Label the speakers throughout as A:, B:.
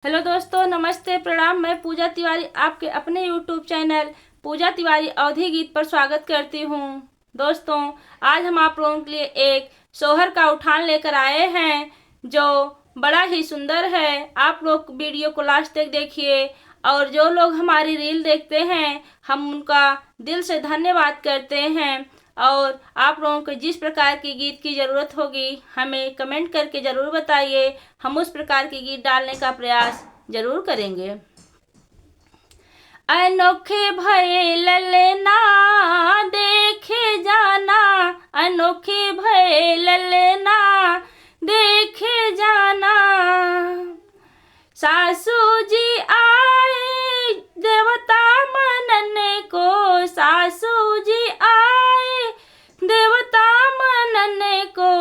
A: Hello दोस्तों, नमस्ते, प्रणाम। मैं पूजा तिवारी आपके अपने यूट्यूब चैनल पूजा तिवारी अवधी गीत पर स्वागत करती हूँ। दोस्तों, आज हम आप लोगों के लिए एक सोहर का उठान लेकर आए हैं जो बड़ा ही सुंदर है। आप लोग वीडियो को लास्ट तक देखिए और जो लोग हमारी रील देखते हैं हम उनका दिल से धन्यवाद करते हैं। और आप लोगों को जिस प्रकार की गीत की ज़रूरत होगी हमें कमेंट करके ज़रूर बताइए, हम उस प्रकार की गीत डालने का प्रयास ज़रूर करेंगे। अनोखे भये ललना देखे जाना, अनोखे भये ललना देखे जाना। सासू जी आए देवता मनने को, सासू जी आए देवता मनने को।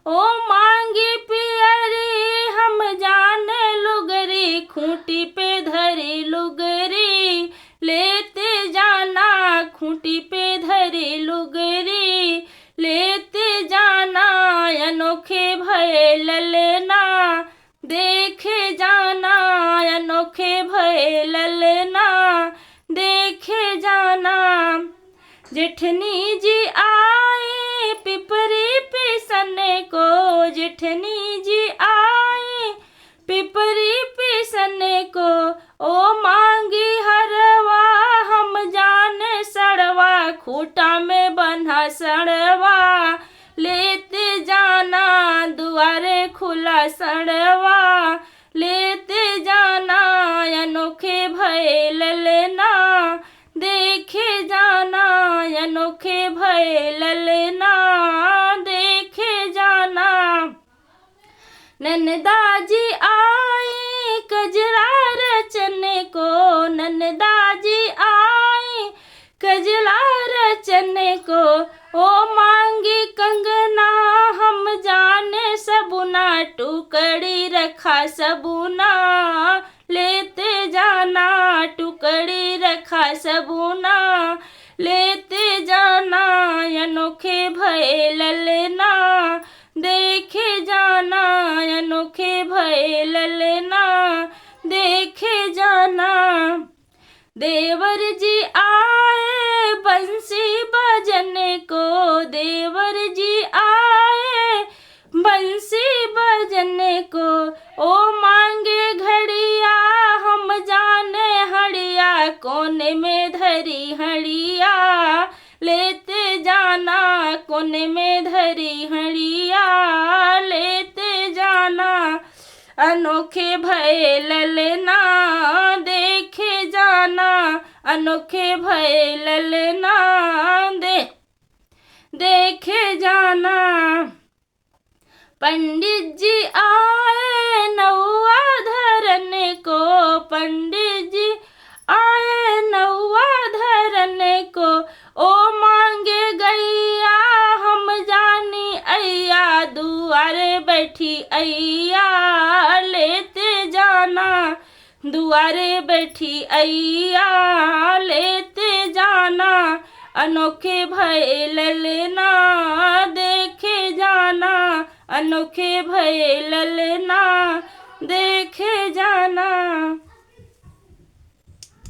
A: ओ मांगी पियरी हम जाने लुगरी, खूंटी पे धरी लुगरी लेते जाना, खूंटी पे धरी लुगरी लेते जाना। अनोखे भये ललना देखे जाना, अनोखे भये ललना देखे जाना। जेठनी जी आए पिपरी पिसने को, जेठनी जी आए पिपरी पिसने को। ओ मांगी हरवा हम जाने सड़वा, खूटा में बंधा सड़वा लेते जाना। दुआरे खुला सड़वा लेते जाना। अनोखे भये ललना देखे जाना, अनोखे भये ललना देखे जाना। ननदा जी आए कजरा रचने को, ननदा जी आए कजरा रचने को। ओ मांगी कंगना हम जाने सबुना, टुकड़ी रखा सबुना लेते जाना, टुकड़ी रखा सबुना लेते जाना। अनोखे भये ललना देखे जाना, अनोखे भये ललना देखे जाना। देवर जी आए बंसी बजने को, देवर जी आए बंसी बजने को। ओ मांगे घड़िया हम जाने हड़िया, कोने में धरी हड़िया लेते जाना, कोने में धरी हड़िया लेते जाना। अनोखे भये ललना देखे जाना, अनोखे भये ललना देखे जाना। पंडित जी आए नौआ धरने को, पंडित जी आए नौआ धरने को। ओ मांगे गैया हम जानी अय्या, दुआरे बैठी अय्या लेते जाना, दुआरे बैठी अय्या लेते जाना। अनोखे भये ललना देखे जाना, अनोखे भये ललना देखे जाना।